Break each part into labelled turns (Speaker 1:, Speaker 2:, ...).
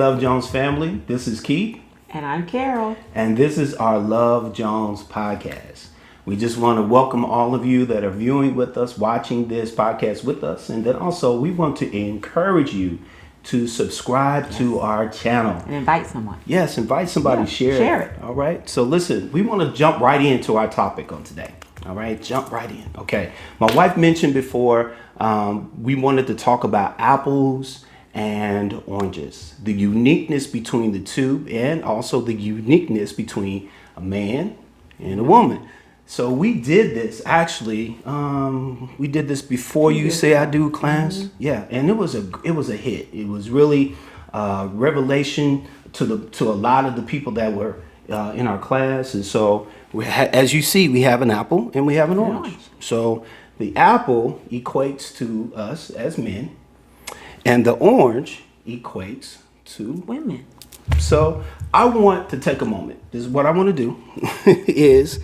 Speaker 1: Love Jones family. This is Keith.
Speaker 2: And I'm Carol.
Speaker 1: And this is our Love Jones podcast. We just want to welcome all of you that are viewing with us, watching this podcast with us. And then also we want to encourage you to subscribe to our channel.
Speaker 2: And invite someone.
Speaker 1: Yes, invite somebody, share it. All right. So listen, we want to jump right into our topic on today. All right, jump right in. Okay. My wife mentioned before we wanted to talk about apples and oranges, the uniqueness between the two, and also the uniqueness between a man and a woman. So we did this actually. We did this before You Say I Do class. Mm-hmm. Yeah, and it was a hit. It was really revelation to a lot of the people that were in our class. And so as you see, we have an apple and we have an orange. So the apple equates to us as men, and the orange equates to
Speaker 2: women.
Speaker 1: So I want to take a moment. This is what I want to do is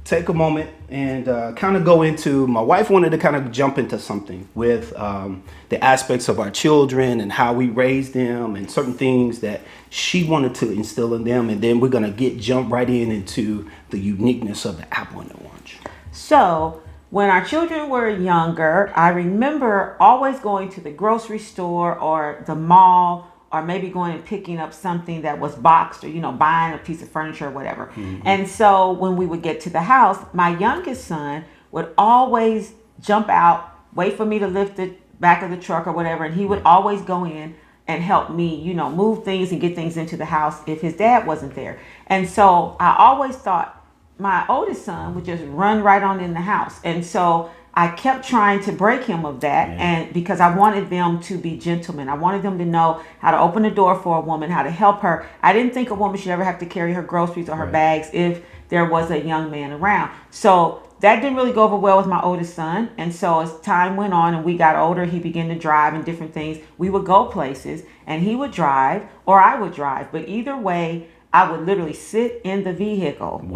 Speaker 1: take a moment and kind of go into, my wife wanted to kind of jump into something with the aspects of our children and how we raise them and certain things that she wanted to instill in them. And then we're going to jump right into the uniqueness of the apple and the orange.
Speaker 2: So when our children were younger, I remember always going to the grocery store or the mall, or maybe going and picking up something that was boxed, or, buying a piece of furniture or whatever. Mm-hmm. And so when we would get to the house, my youngest son would always jump out, wait for me to lift the back of the truck or whatever. And he would always go in and help me, move things and get things into the house if his dad wasn't there. And so I always thought my oldest son would just run right on in the house. And so I kept trying to break him of that, and because I wanted them to be gentlemen. I wanted them to know how to open the door for a woman, how to help her. I didn't think a woman should ever have to carry her groceries or her bags if there was a young man around. So that didn't really go over well with my oldest son. And so as time went on and we got older, he began to drive and different things. We would go places and he would drive or I would drive. But either way, I would literally sit in the vehicle.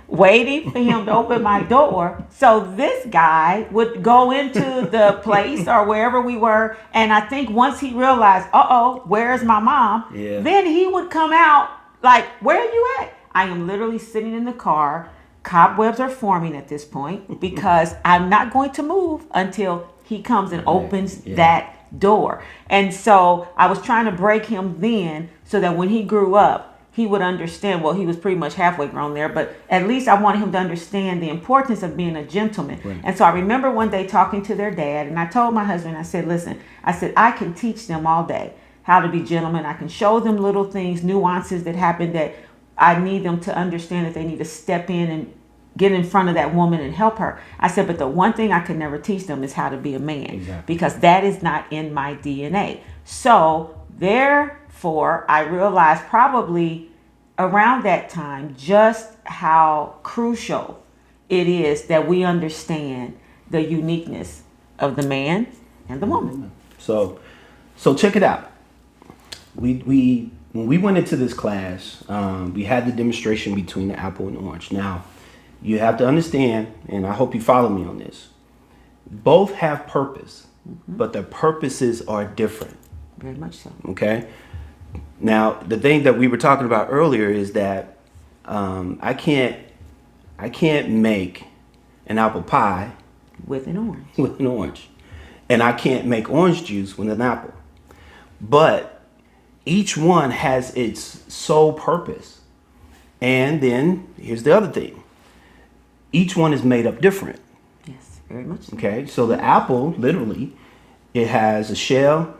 Speaker 2: Waiting for him to open my door. So this guy would go into the place or wherever we were. And I think once he realized, where's my mom? Yeah. Then he would come out like, where are you at? I am literally sitting in the car. Cobwebs are forming at this point because I'm not going to move until he comes and opens that door. And so I was trying to break him then so that when he grew up, he would understand. Well, he was pretty much halfway grown there, but at least I wanted him to understand the importance of being a gentleman. Right. And so I remember one day talking to their dad, and I told my husband, I said, listen, I can teach them all day how to be gentlemen. I can show them little things, nuances that happen that I need them to understand that they need to step in and get in front of that woman and help her. I said, but the one thing I could never teach them is how to be a man, because that is not in my DNA. So therefore, I realized probably around that time just how crucial it is that we understand the uniqueness of the man and the woman.
Speaker 1: So check it out. When we went into this class, we had the demonstration between the apple and the orange. Now, you have to understand, and I hope you follow me on this, both have purpose, but their purposes are different.
Speaker 2: Very much so.
Speaker 1: Okay? Now, the thing that we were talking about earlier is that I can't make an apple pie
Speaker 2: with an orange.
Speaker 1: And I can't make orange juice with an apple. But each one has its sole purpose. And then here's the other thing. Each one is made up different.
Speaker 2: Yes, very much so.
Speaker 1: Okay, so the apple, literally, it has a shell.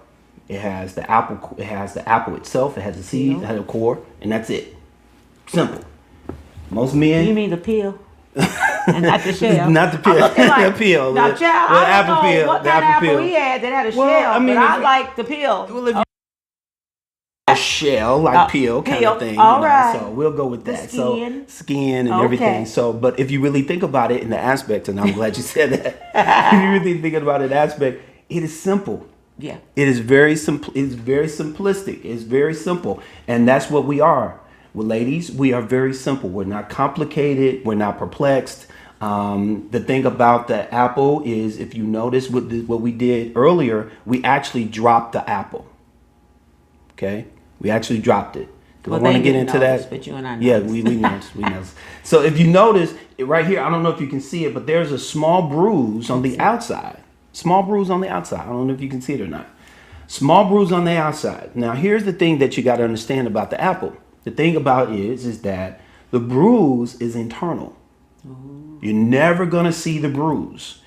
Speaker 1: It has the apple. It has the apple itself. It has a seed. It has a core, and that's it. Simple. Most men.
Speaker 2: You mean the peel, and not the shell?
Speaker 1: Not the peel.
Speaker 2: Like,
Speaker 1: the peel.
Speaker 2: Now, child, I don't know
Speaker 1: peel.
Speaker 2: what kind of apple he had that had a shell, but I like the peel.
Speaker 1: Well, if a shell, like peel kind of thing.
Speaker 2: All right.
Speaker 1: So we'll go with that.
Speaker 2: Skin.
Speaker 1: So skin and everything. So, but if you really think about it in the aspect, and I'm glad you said that. If you really think about it aspect, it is simple.
Speaker 2: Yeah.
Speaker 1: It is very simple. It's very simplistic. It's very simple. And that's what we are. Well, ladies, we are very simple. We're not complicated. We're not perplexed. The thing about the apple is, if you notice what we did earlier, we actually dropped the apple. Okay. We actually dropped it. Do I
Speaker 2: Well,
Speaker 1: want
Speaker 2: they
Speaker 1: to get
Speaker 2: didn't
Speaker 1: into
Speaker 2: notice,
Speaker 1: that?
Speaker 2: but you and I
Speaker 1: Yeah,
Speaker 2: noticed.
Speaker 1: we noticed. We noticed. So if you notice right here, I don't know if you can see it, but there's a small bruise on the outside. Small bruise on the outside. I don't know if you can see it or not. Small bruise on the outside. Now here's the thing that you got to understand about the apple. The thing about it is that the bruise is internal. You're never going to see the bruise.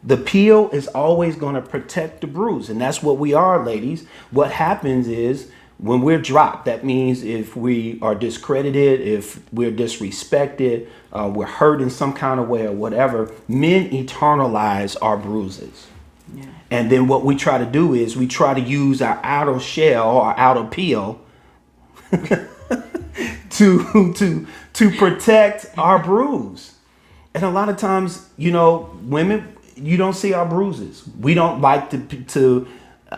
Speaker 1: The peel is always going to protect the bruise. And that's what we are, ladies. What happens is when we're dropped, that means if we are discredited, if we're disrespected, we're hurt in some kind of way or whatever, men eternalize our bruises. Yeah. And then what we try to do is we try to use our outer shell or outer peel to protect our bruise. And a lot of times, women, you don't see our bruises. We don't like to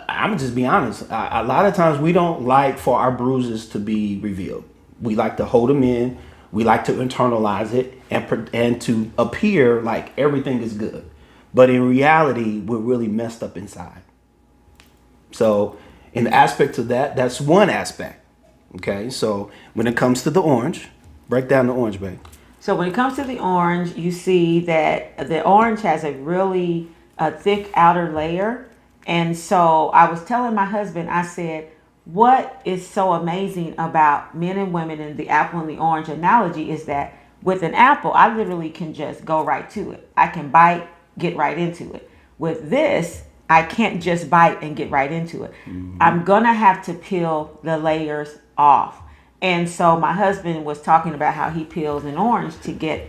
Speaker 1: I'm just be honest. A lot of times we don't like for our bruises to be revealed. We like to hold them in. We like to internalize it and to appear like everything is good. But in reality, we're really messed up inside. So in the aspect of that, that's one aspect. Okay. So when it comes to the orange, break down the orange, babe.
Speaker 2: So when it comes to the orange, you see that the orange has a really thick outer layer. And so I was telling my husband, I said, what is so amazing about men and women in the apple and the orange analogy is that with an apple, I literally can just go right to it. I can bite, get right into it. With this, I can't just bite and get right into it. Mm-hmm. I'm going to have to peel the layers off. And so my husband was talking about how he peels an orange to get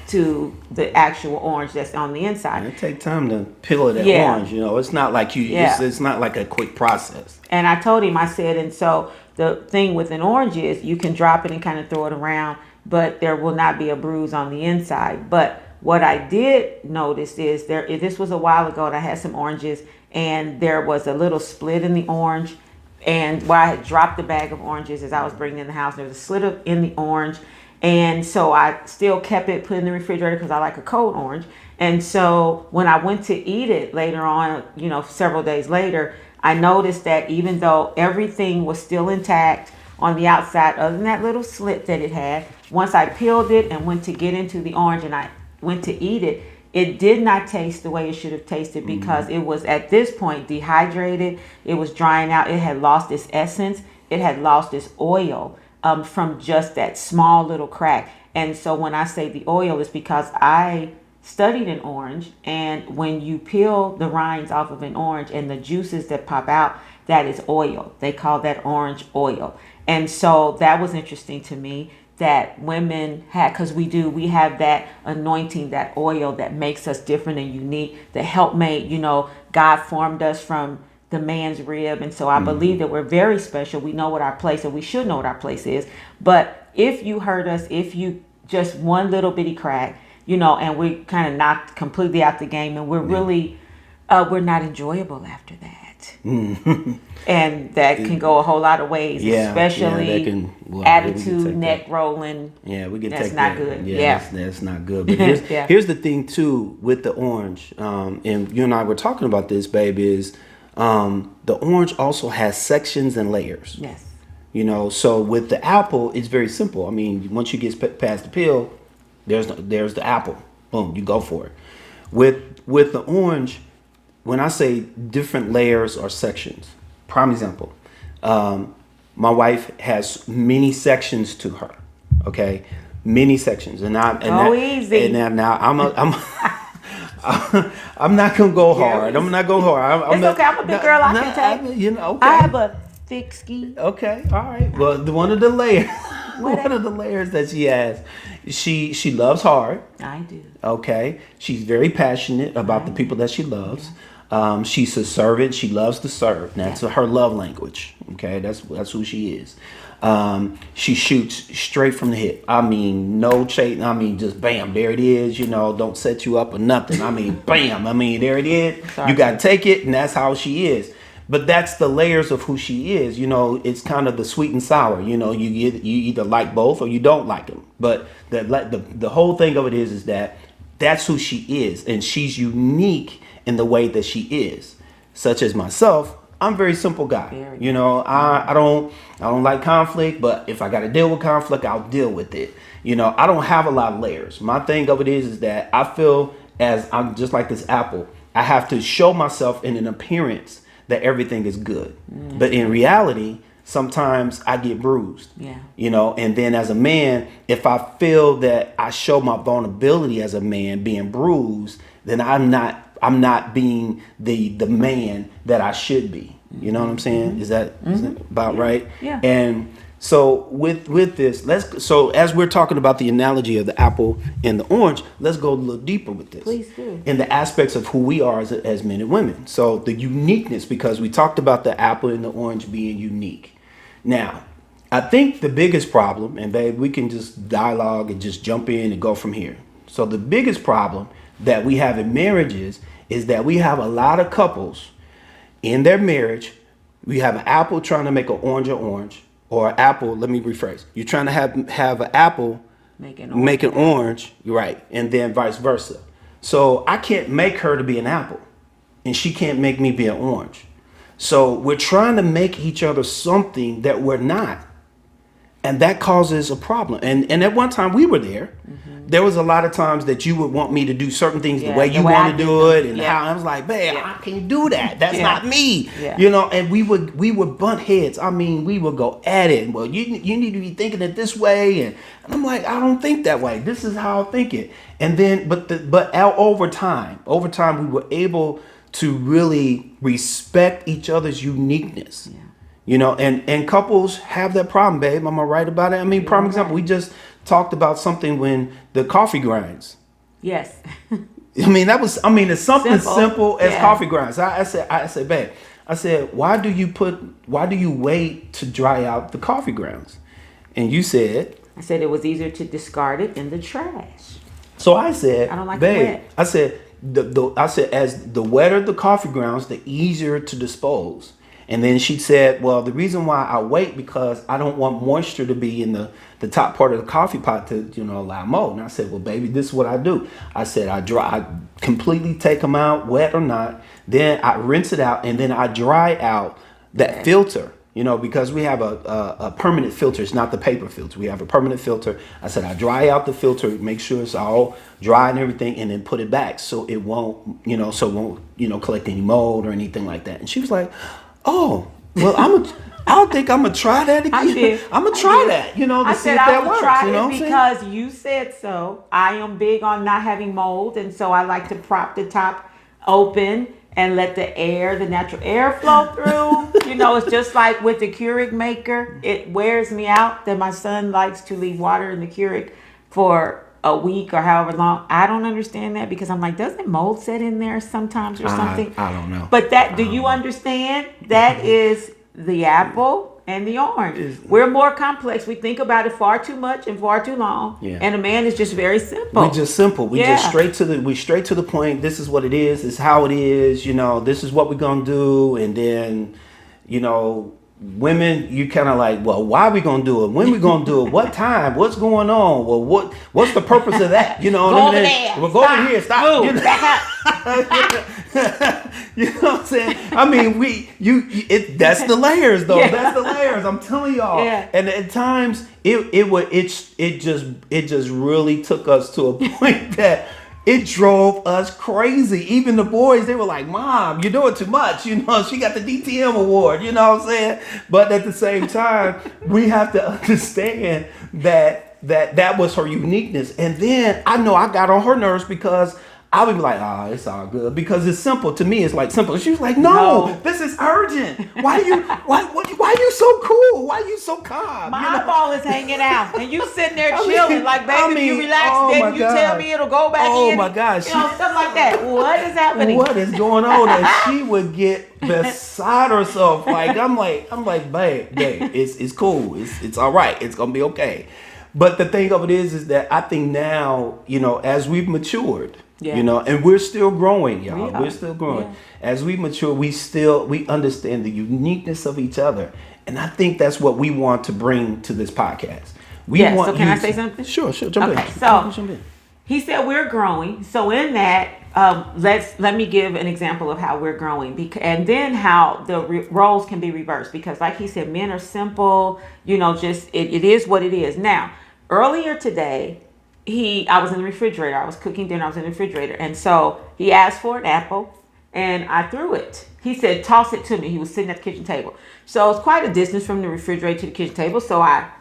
Speaker 2: to the actual orange that's on the inside.
Speaker 1: And it takes time to peel that orange. It's not like it's not like a quick process.
Speaker 2: And I told him, I said, and so the thing with an orange is you can drop it and kind of throw it around, but there will not be a bruise on the inside. But what I did notice is this was a while ago, and I had some oranges, and there was a little split in the orange. And where I had dropped the bag of oranges as I was bringing it in the house, there was a slit in the orange. And so I still kept it put in the refrigerator because I like a cold orange. And so when I went to eat it later on, several days later, I noticed that even though everything was still intact on the outside, other than that little slit that it had, once I peeled it and went to get into the orange and I went to eat it, it did not taste the way it should have tasted because it was at this point dehydrated. It was drying out. It had lost its essence. It had lost its oil from just that small little crack. And so when I say the oil, it's because I studied an orange, and when you peel the rinds off of an orange and the juices that pop out, that is oil. They call that orange oil. And so that was interesting to me that women had, because we have that anointing, that oil that makes us different and unique, the helpmate. God formed us from the man's rib, and so I believe that we're very special. We know what our place, and we should know what our place is. But if you hurt us, if you just one little bitty crack, and we kind of knocked completely out the game, and we're really we're not enjoyable after that. And that can go a whole lot of ways, especially attitude, neck rolling.
Speaker 1: Yeah, we can
Speaker 2: that's
Speaker 1: take
Speaker 2: not
Speaker 1: that.
Speaker 2: good.
Speaker 1: That's not good. But here's the thing too with the orange, and you and I were talking about this, babe, is the orange also has sections and layers.
Speaker 2: Yes.
Speaker 1: So with the apple, it's very simple. I mean, once you get past the peel, there's the apple. Boom, you go for it. With the orange, when I say different layers or sections, prime example, my wife has many sections to her. Okay, many sections,
Speaker 2: easy.
Speaker 1: And now I'm not gonna go hard. I'm not going hard.
Speaker 2: It's okay. I'm a big girl. I can take.
Speaker 1: Okay.
Speaker 2: I have a thick ski.
Speaker 1: Okay. All right. Well, one of the layers that she has, she loves hard.
Speaker 2: I do.
Speaker 1: Okay. She's very passionate about the people that she loves. Yeah. She's a servant. She loves to serve. That's her love language. Okay. That's who she is. She shoots straight from the hip. I mean, no chase. I mean, just bam, there it is. Don't set you up or nothing. I mean, bam. I mean, there it is. Sorry. You got to take it, and that's how she is. But that's the layers of who she is. It's kind of the sweet and sour. You either like both or you don't like them. But the whole thing of it is that that's who she is, and she's unique in the way that she is. Such as myself, I'm a very simple guy.
Speaker 2: Very
Speaker 1: You know, I don't like conflict, but if I got to deal with conflict, I'll deal with it. You know, I don't have a lot of layers. My thing of it is that I feel as I'm just like this apple. I have to show myself in an appearance that everything is good. But in reality, sometimes I get bruised.
Speaker 2: Yeah.
Speaker 1: You know, and then as a man, if I feel that I show my vulnerability as a man being bruised, then I'm not being the man that I should be. You know what I'm saying? Is that about right?
Speaker 2: Yeah.
Speaker 1: And so with this, so as we're talking about the analogy of the apple and the orange, let's go a little deeper with this.
Speaker 2: Please do.
Speaker 1: In the aspects of who we are as men and women. So the uniqueness, because we talked about the apple and the orange being unique. Now, I think the biggest problem, and babe, we can just dialogue and just jump in and go from here. So the biggest problem that we have in marriages is that we have a lot of couples in their marriage. We have an apple trying to make an orange, or an apple. Let me rephrase. You're trying to have an apple make an orange, right, and then vice versa. So I can't make her to be an apple, and she can't make me be an orange. So we're trying to make each other something that we're not. And that causes a problem. And at one time we were there. There was a lot of times that you would want me to do certain things the way you want to do it. And how I was like, babe, I can't do that. That's not me.
Speaker 2: Yeah.
Speaker 1: You know, and we would butt heads. I mean, we would go at it. Well, you need to be thinking it this way. And I'm like, I don't think that way. This is how I think it. And then, but over time, we were able to really respect each other's uniqueness. Yeah. You know, and couples have that problem, babe. Am I right about it? I mean, prime example, we just talked about something when the coffee grinds.
Speaker 2: Yes.
Speaker 1: I mean, it's something simple as coffee grinds. I said, babe, why do you wait to dry out the coffee grounds? And you said,
Speaker 2: I said it was easier to discard it in the trash.
Speaker 1: So I said,
Speaker 2: I don't like
Speaker 1: babe,
Speaker 2: it wet.
Speaker 1: I said, as the wetter the coffee grounds, the easier to dispose. And then she said, well, the reason why I wait because I don't want moisture to be in the top part of the coffee pot to, allow mold. And I said, well, baby, this is what I do. I said, I completely take them out, wet or not. Then I rinse it out, and then I dry out that filter, because we have a permanent filter. It's not the paper filter. We have a permanent filter. I said, I dry out the filter, make sure it's all dry and everything, and then put it back so it won't, collect any mold or anything like that. And she was like, oh, well, I think I'm gonna try that again.
Speaker 2: I did.
Speaker 1: I'm gonna try that, to see if that works.
Speaker 2: Try it because you said so. I am big on not having mold, and so I like to prop the top open and let the natural air flow through. It's just like with the Keurig maker. It wears me out that my son likes to leave water in the Keurig for a week or however long. I don't understand that because I'm like, doesn't mold set in there sometimes or something?
Speaker 1: I don't know.
Speaker 2: But do you understand? That is the apple and the orange. We're more complex. We think about it far too much and far too long. Yeah. And a man is just very simple.
Speaker 1: We're just simple. We just straight to the point. This is what it is. This is how it is. This is what we're gonna do. And then, women, you kind of like, well, why are we gonna do it? When we gonna do it? What time? What's going on? Well, what's the purpose of that?
Speaker 2: Go over there.
Speaker 1: We'll go over here. Stop.
Speaker 2: Move.
Speaker 1: You know what I'm saying? I mean, that's the layers though. Yeah. That's the layers. I'm telling y'all. Yeah. And at times it just really took us to a point that it drove us crazy. Even the boys, they were like, Mom, you're doing too much. She got the DTM award, you know what I'm saying? But at the same time, we have to understand that was her uniqueness. And then I know I got on her nerves because I would be like, it's all good because it's simple. To me, it's like simple. She was like, no, this is urgent. Why you so cool? Why you so calm?
Speaker 2: My eyeball is hanging out, and you sitting there chilling, like, baby, you relax, then you tell me it'll go back in.
Speaker 1: Oh my gosh,
Speaker 2: stuff like that. What is happening?
Speaker 1: What is going on? And she would get beside herself. Like I'm like, babe, it's cool. It's all right. It's gonna be okay. But the thing of it is that I think now, as we've matured. Yeah. And we're still growing, y'all. We're still growing. Yeah. As we mature, we understand the uniqueness of each other. And I think that's what we want to bring to this podcast.
Speaker 2: So can I say something?
Speaker 1: Sure, jump in.
Speaker 2: So
Speaker 1: jump in.
Speaker 2: He said we're growing. So in that, let me give an example of how we're growing, and then how the roles can be reversed. Because, like he said, men are simple. Just it is what it is. Now, earlier today, I was in the refrigerator. I was cooking dinner. I was in the refrigerator, and so he asked for an apple, and I threw it. He said, "Toss it to me." He was sitting at the kitchen table, so it's quite a distance from the refrigerator to the kitchen table. So I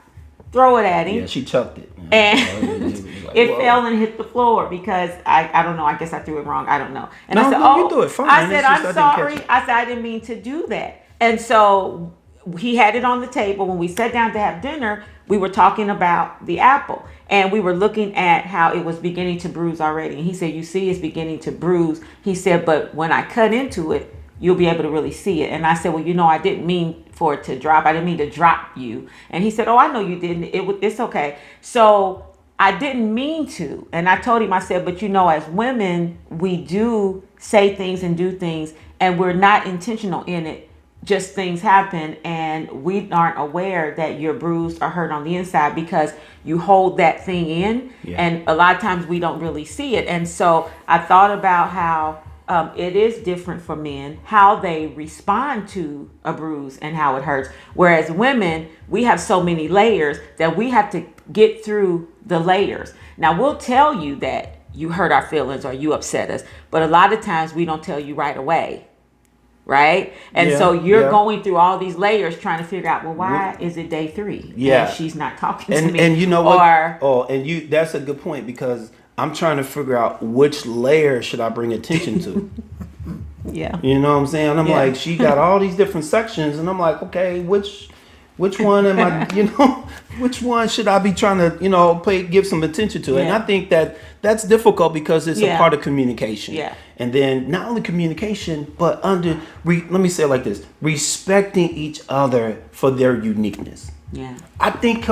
Speaker 2: throw it at him.
Speaker 1: Yeah, she chucked it.
Speaker 2: And
Speaker 1: like,
Speaker 2: it fell and hit the floor because I don't know. I guess I threw it wrong. I don't know. And I said,
Speaker 1: you do it fine.
Speaker 2: I said, I'm sorry. I said, I didn't mean to do that. And so he had it on the table. When we sat down to have dinner, we were talking about the apple. And we were looking at how it was beginning to bruise already. And he said, you see, it's beginning to bruise. He said, but when I cut into it, you'll be able to really see it. And I said, well, I didn't mean for it to drop. I didn't mean to drop you. And he said, oh, I know you didn't. It's okay. So I didn't mean to. And I told him, I said, but as women, we do say things and do things, and we're not intentional in it. Just things happen, and we aren't aware that you're bruised or hurt on the inside because you hold that thing in. Yeah. And a lot of times we don't really see it. And so I thought about how it is different for men, how they respond to a bruise and how it hurts. Whereas women, we have so many layers that we have to get through the layers. Now, we'll tell you that you hurt our feelings or you upset us, but a lot of times we don't tell you right away. Right? And so you're going through all these layers trying to figure out, well, why is it day 3?
Speaker 1: Yeah.
Speaker 2: And she's not talking to me.
Speaker 1: And you know what? That's a good point, because I'm trying to figure out which layer should I bring attention to.
Speaker 2: Yeah.
Speaker 1: You know what I'm saying? I'm like, she got all these different sections, and I'm like, okay, which one am I, which one should I be trying to, give some attention to? And I think that's difficult because it's a part of communication. Yeah. And then not only communication, but let me say it like this, respecting each other for their uniqueness.
Speaker 2: Yeah.
Speaker 1: I think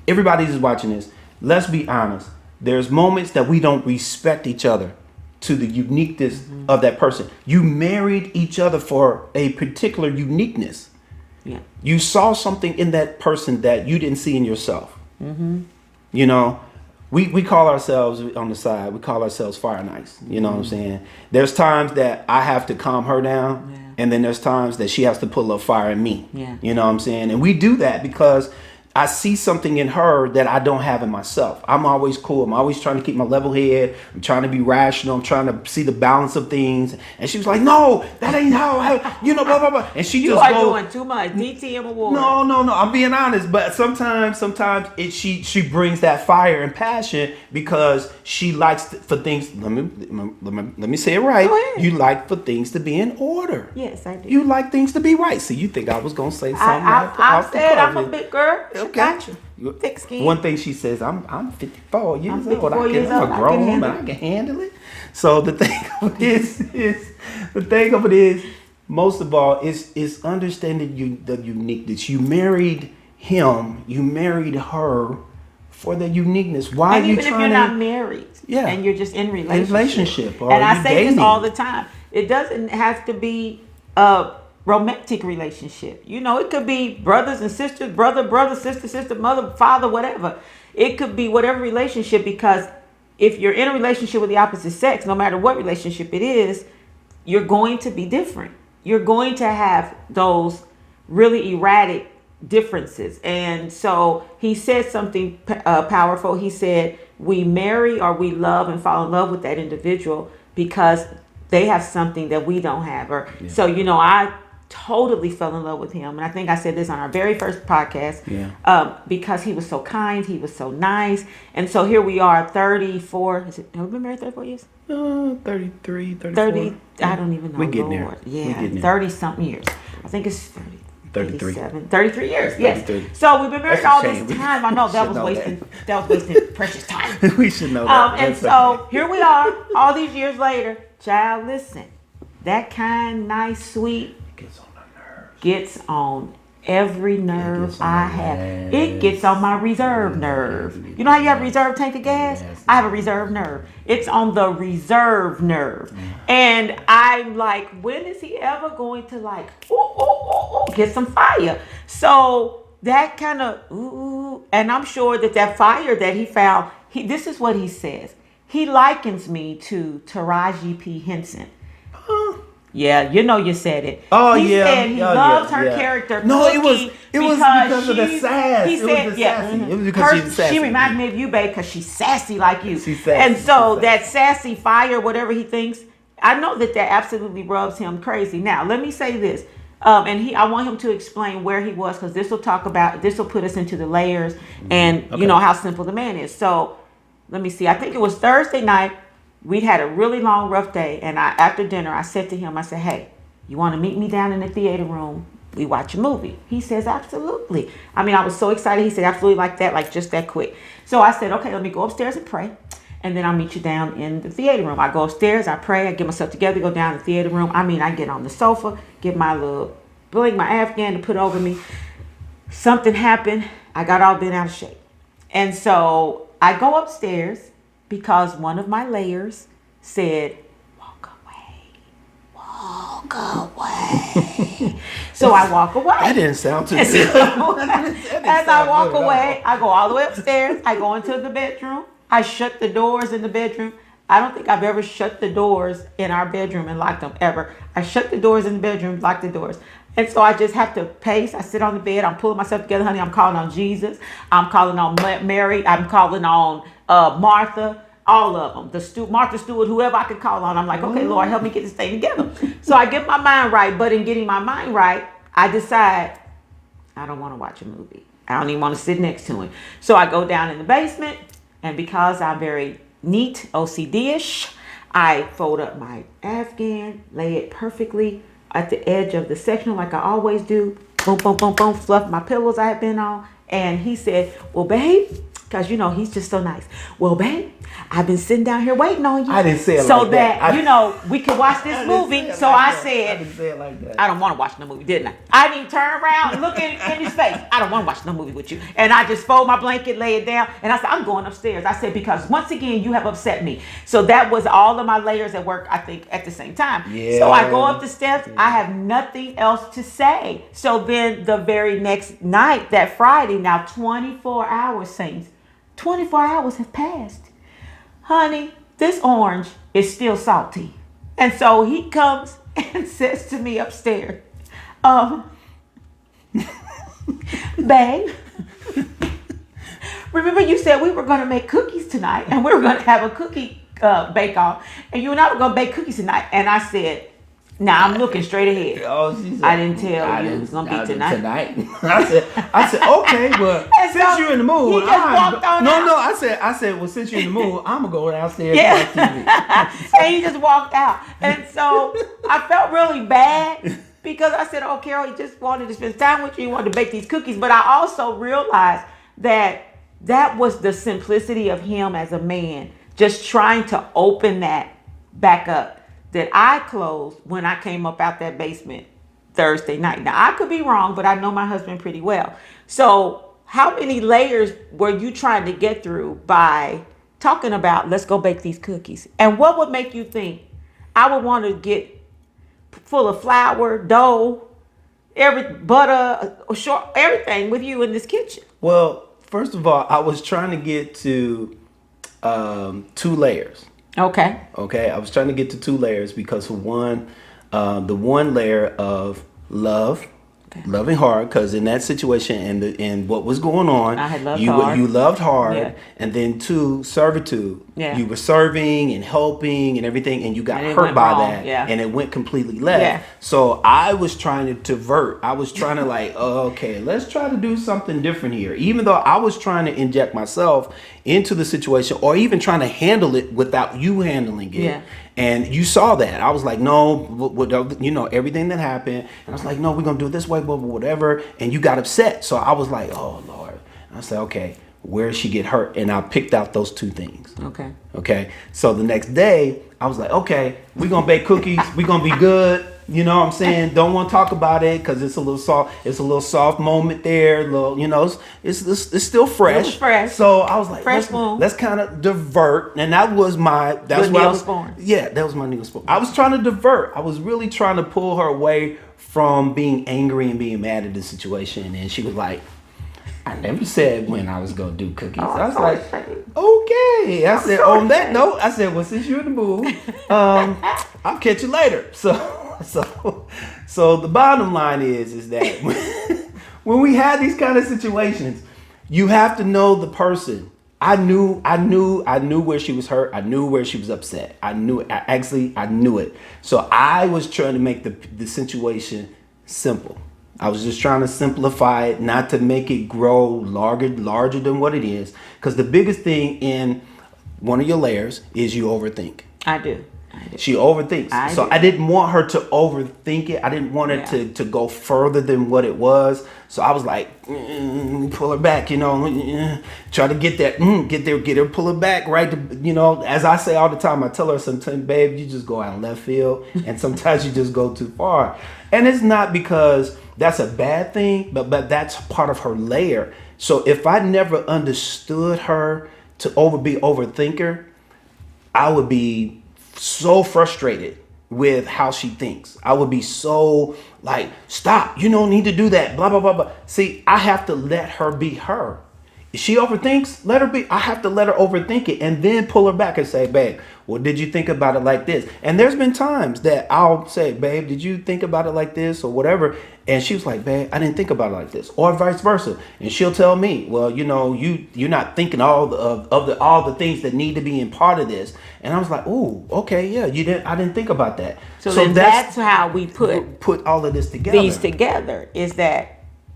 Speaker 1: everybody who's watching this, let's be honest. There's moments that we don't respect each other to the uniqueness of that person. You married each other for a particular uniqueness. Yeah. You saw something in that person that you didn't see in yourself. Mm-hmm. We call ourselves on the side, we call ourselves fire and ice. You know what I'm saying? There's times that I have to calm her down, and then there's times that she has to put a little fire in me. Yeah. You know what I'm saying? And we do that because I see something in her that I don't have in myself. I'm always cool. I'm always trying to keep my level head. I'm trying to be rational. I'm trying to see the balance of things. And she was like, no, that ain't how, blah, blah, blah. And she just
Speaker 2: doing too much. DTM award.
Speaker 1: No. I'm being honest. But sometimes she brings that fire and passion because she likes for things. Let me say it right. You like for things to be in order.
Speaker 2: Yes, I do.
Speaker 1: You like things to be right. So you think I was going to say something?
Speaker 2: I said I'm a big girl.
Speaker 1: Okay.
Speaker 2: Got you. Thick skin.
Speaker 1: One thing she says, I'm 54 years old. I'm
Speaker 2: a
Speaker 1: grown woman. I can handle it. So the thing of it is, most of all, is understanding the uniqueness. You married him. You married her for the uniqueness. Why are you trying to?
Speaker 2: Even if you're not married, and you're just in relationship.
Speaker 1: And
Speaker 2: I say this all the time. It doesn't have to be a romantic relationship. It could be brothers and sisters, brother, sister, mother, father, whatever. It could be whatever relationship, because if you're in a relationship with the opposite sex, no matter what relationship it is, you're going to be different. You're going to have those really erratic differences. And so he said something powerful. He said, we marry or we love and fall in love with that individual because they have something that we don't have. So, I totally fell in love with him. And I think I said this on our very first podcast, because he was so kind. He was so nice. And so here we are, 34. Have we been married 34 years?
Speaker 1: 33, 34.
Speaker 2: 30, I don't even know.
Speaker 1: We're getting there.
Speaker 2: Yeah, 30 something years. I think it's
Speaker 1: 33.
Speaker 2: 33 years, yes.
Speaker 1: 33.
Speaker 2: So we've been married all this time. I know that was wasting precious time.
Speaker 1: We should know that.
Speaker 2: And so here we are, all these years later. Child, listen, that kind, nice, sweet gets on every nerve I have. It gets on my reserve nerve. You know how you have a reserve tank of gas? I have a reserve nerve. It's on the reserve nerve. And I'm like, when is he ever going to get some fire? So that kind of, and I'm sure that fire that he found this is what he says. He likens me to Taraji P. Henson. Yeah, you said it.
Speaker 1: Oh,
Speaker 2: he
Speaker 1: yeah.
Speaker 2: said he loves her character.
Speaker 1: No,
Speaker 2: Cookie
Speaker 1: it was because of the sass.
Speaker 2: He said,
Speaker 1: It was because she's sassy.
Speaker 2: She reminds me of you, babe, because she's sassy like you.
Speaker 1: She's sassy.
Speaker 2: And so that sassy fire, whatever he thinks, I know that absolutely rubs him crazy. Now, let me say this. I want him to explain where he was, because this will put us into the layers and how simple the man is. So let me see. I think it was Thursday night. We'd had a really long, rough day, and after dinner, I said to him, I said, hey, you want to meet me down in the theater room? We watch a movie. He says, absolutely. I mean, I was so excited. He said, absolutely, like that, like just that quick. So I said, okay, let me go upstairs and pray, and then I'll meet you down in the theater room. I go upstairs, I pray, I get myself together, go down to the theater room. I mean, I get on the sofa, get my little bling, my Afghan to put over me. Something happened. I got all bent out of shape. And so I go upstairs, because one of my layers said, walk away. So I walk away.
Speaker 1: That didn't sound too good.
Speaker 2: As I walk away, I go all the way upstairs. I go into the bedroom. I shut the doors in the bedroom. I don't think I've ever shut the doors in our bedroom and locked them, ever. I shut the doors in the bedroom, locked the doors. And so I just have to pace. I sit on the bed. I'm pulling myself together, honey. I'm calling on Jesus. I'm calling on Mary. I'm calling on Martha. All of them. Martha Stewart, whoever I could call on. I'm like, okay, Lord, help me get this thing together. So I get my mind right. But in getting my mind right, I decide I don't want to watch a movie. I don't even want to sit next to him. So I go down in the basement. And because I'm very neat, OCD-ish, I fold up my Afghan, lay it perfectly at the edge of the sectional like I always do. Boom, boom, boom, boom, fluff my pillows I had been on. And he said, well, babe, because, he's just so nice. Well, babe, I've been sitting down here waiting on you.
Speaker 1: I didn't say it
Speaker 2: so
Speaker 1: like that.
Speaker 2: We could watch this movie. So I said,
Speaker 1: didn't say it like that.
Speaker 2: I don't want to watch no movie, didn't I? I didn't turn around and look in his face. I don't want to watch no movie with you. And I just fold my blanket, lay it down. And I said, I'm going upstairs. I said, because once again, you have upset me. So that was all of my layers at work, I think, at the same time.
Speaker 1: Yeah.
Speaker 2: So I go up the steps. I have nothing else to say. So then the very next night, that Friday, now 24 hours, Saints, 24 hours have passed. Honey, this orange is still salty. And so he comes and says to me upstairs, babe, remember you said we were going to make cookies tonight and we were going to have a cookie bake-off, and you and I were going to bake cookies tonight. And I said, now I'm looking straight ahead.
Speaker 1: Said,
Speaker 2: I didn't tell you it was gonna be tonight.
Speaker 1: I said, okay, but since you're in the mood,
Speaker 2: he just walked on out.
Speaker 1: No. I said, well, since you're in the mood, I'm gonna go downstairs
Speaker 2: and
Speaker 1: watch TV.
Speaker 2: And he just walked out, and so I felt really bad because I said, oh, Carol, he just wanted to spend time with you. He wanted to bake these cookies, but I also realized that was the simplicity of him as a man, just trying to open that back up. That I closed when I came up out that basement Thursday night. Now, I could be wrong, but I know my husband pretty well. So how many layers were you trying to get through by talking about, let's go bake these cookies? And what would make you think I would want to get full of flour, dough, butter, everything with you in this kitchen?
Speaker 1: Well, first of all, I was trying to get to 2 layers.
Speaker 2: Okay.
Speaker 1: I was trying to get to 2 layers because for one, the one layer of love, loving hard, because in that situation and what was going on,
Speaker 2: I had loved hard.
Speaker 1: You loved hard,
Speaker 2: yeah.
Speaker 1: And then 2, servitude.
Speaker 2: Yeah.
Speaker 1: You were serving and helping and everything, and you got hurt by
Speaker 2: wrong.
Speaker 1: that,
Speaker 2: yeah.
Speaker 1: And it went completely left.
Speaker 2: Yeah.
Speaker 1: So I was trying to divert. I was trying to okay, let's try to do something different here. Even though I was trying to inject myself into the situation, or even trying to handle it without you handling it.
Speaker 2: Yeah.
Speaker 1: And you saw that. I was like, no, everything that happened. And I was like, no, we're going to do it this way, blah, blah, whatever. And you got upset. So I was like, oh, Lord. And I said, okay, where did she get hurt? And I picked out those 2 things. Okay. So the next day, I was like, okay, we're going to bake cookies. We're going to be good. You know what I'm saying? Don't want to talk about it because it's a little soft. It's a little soft moment there. It's still fresh.
Speaker 2: It was fresh.
Speaker 1: So I was like, let's kind of divert. And that was that was my Neosporin. I was trying to divert. I was really trying to pull her away from being angry and being mad at the situation. And she was like, I never said when I was gonna do cookies.
Speaker 2: Oh,
Speaker 1: I was like, okay. I said, on that note, I said, well, since you're in the mood, I'll catch you later. So the bottom line is that when we had these kind of situations, you have to know the person. I knew where she was hurt. I knew where she was upset. I knew it. So I was trying to make the situation simple. I was just trying to simplify it, not to make it grow larger than what it is. Because the biggest thing in one of your layers is you overthink.
Speaker 2: I do.
Speaker 1: She overthinks. I didn't want her to overthink it. I didn't want it to go further than what it was. So I was like, pull her back, try to get her, pull her back, right? As I say all the time, I tell her sometimes, babe, you just go out in left field. And sometimes you just go too far. And it's not because that's a bad thing, but that's part of her layer. So if I never understood her to be overthinker, I would be so frustrated with how she thinks. I would be so like, stop, you don't need to do that, blah, blah, blah, blah. See, I have to let her be her. If she overthinks, let her be. I have to let her overthink it and then pull her back and say, babe, well, did you think about it like this? And there's been times that I'll say, babe, did you think about it like this or whatever? And she was like, babe, I didn't think about it like this, or vice versa. And she'll tell me, well, you're not thinking all the things that need to be in part of this. And I was like, oh, okay, yeah, I didn't think about that.
Speaker 2: So then that's how we
Speaker 1: put all of this together.
Speaker 2: These together is that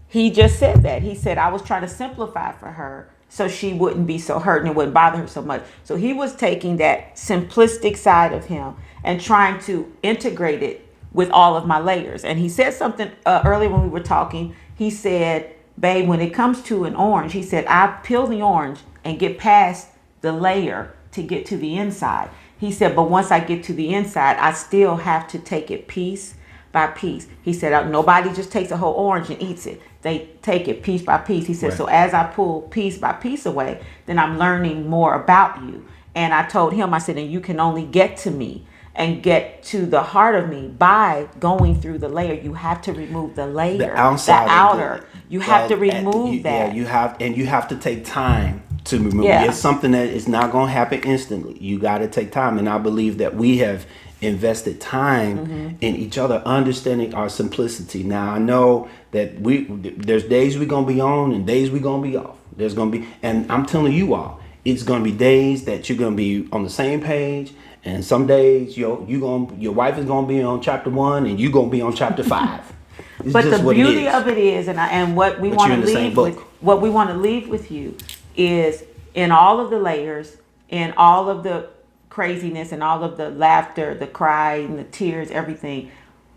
Speaker 2: he just said that. He said, I was trying to simplify for her so she wouldn't be so hurt and it wouldn't bother her so much. So he was taking that simplistic side of him and trying to integrate it with all of my layers. And he said something earlier when we were talking. He said, babe, when it comes to an orange, he said, I peel the orange and get past the layer to get to the inside. He said, but once I get to the inside, I still have to take it piece by piece. He said, nobody just takes a whole orange and eats it. They take it piece by piece. He said, right. So as I pull piece by piece away, then I'm learning more about you. And I told him, I said, and you can only get to me and get to the heart of me by going through the layer. You have to remove the layer, the outer. You have to remove that.
Speaker 1: Yeah, you have to take time to remove it. It's something that is not going to happen instantly. You got to take time. And I believe that we have invested time in each other, understanding our simplicity. Now I know that there's days we're gonna be on and days we're gonna be off. There's gonna be, and I'm telling you all, it's gonna be days that you're gonna be on the same page, and some days your wife is gonna be on chapter 1 and you're gonna be on chapter 5.
Speaker 2: But the beauty of it is, and what we want to leave with you is, in all of the layers, in all of the craziness and all of the laughter, the cry and the tears, everything,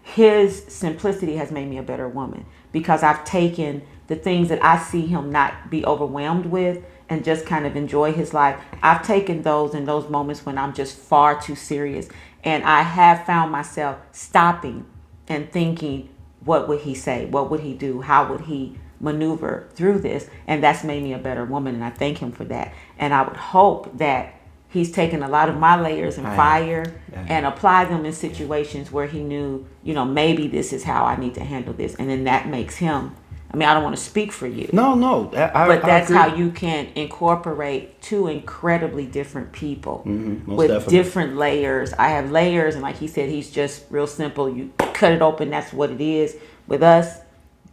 Speaker 2: his simplicity has made me a better woman, because I've taken the things that I see him not be overwhelmed with and just kind of enjoy his life. I've taken those in those moments when I'm just far too serious, and I have found myself stopping and thinking, what would he say? What would he do? How would he maneuver through this? And that's made me a better woman, and I thank him for that. And I would hope that he's taken a lot of my layers and fire and applied them in situations where he knew, maybe this is how I need to handle this. And then that makes him, I don't want to speak for you.
Speaker 1: No.
Speaker 2: But that's how you can incorporate two incredibly different people with definitely different layers. I have layers, and like he said, he's just real simple. You cut it open, that's what it is. With us,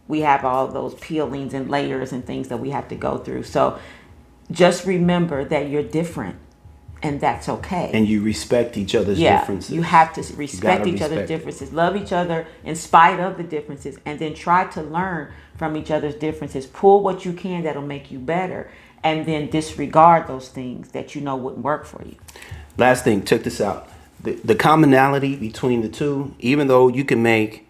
Speaker 2: we have all those peelings and layers and things that we have to go through. So just remember that you're different. And that's okay. And
Speaker 1: you respect each other's differences.
Speaker 2: You have to respect each other's differences. Love each other in spite of the differences. And then try to learn from each other's differences. Pull what you can that'll make you better. And then disregard those things that wouldn't work for you.
Speaker 1: Last thing, check this out. The commonality between the two, even though you can make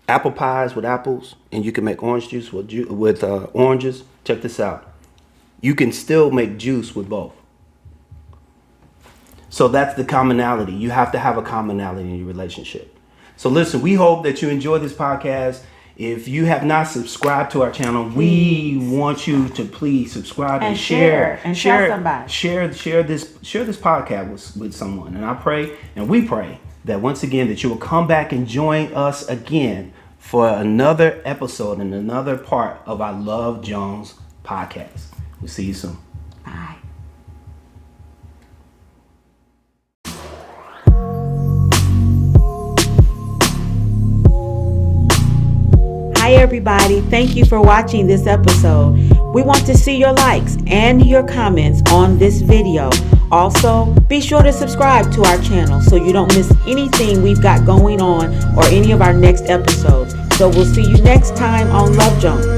Speaker 1: apple pies with apples and you can make orange juice with oranges, check this out. You can still make juice with both. So that's the commonality. You have to have a commonality in your relationship. So listen, we hope that you enjoy this podcast. If you have not subscribed to our channel, we want you to please subscribe and share.
Speaker 2: And share somebody.
Speaker 1: Share this podcast with someone. And I pray and we pray that once again that you will come back and join us again for another episode and another part of our Love Jones podcast. We'll see you soon.
Speaker 2: Bye. Hi everybody, thank you for watching this episode. We want to see your likes and your comments on this video. Also, be sure to subscribe to our channel so you don't miss anything we've got going on or any of our next episodes. So we'll see you next time on Love Jones.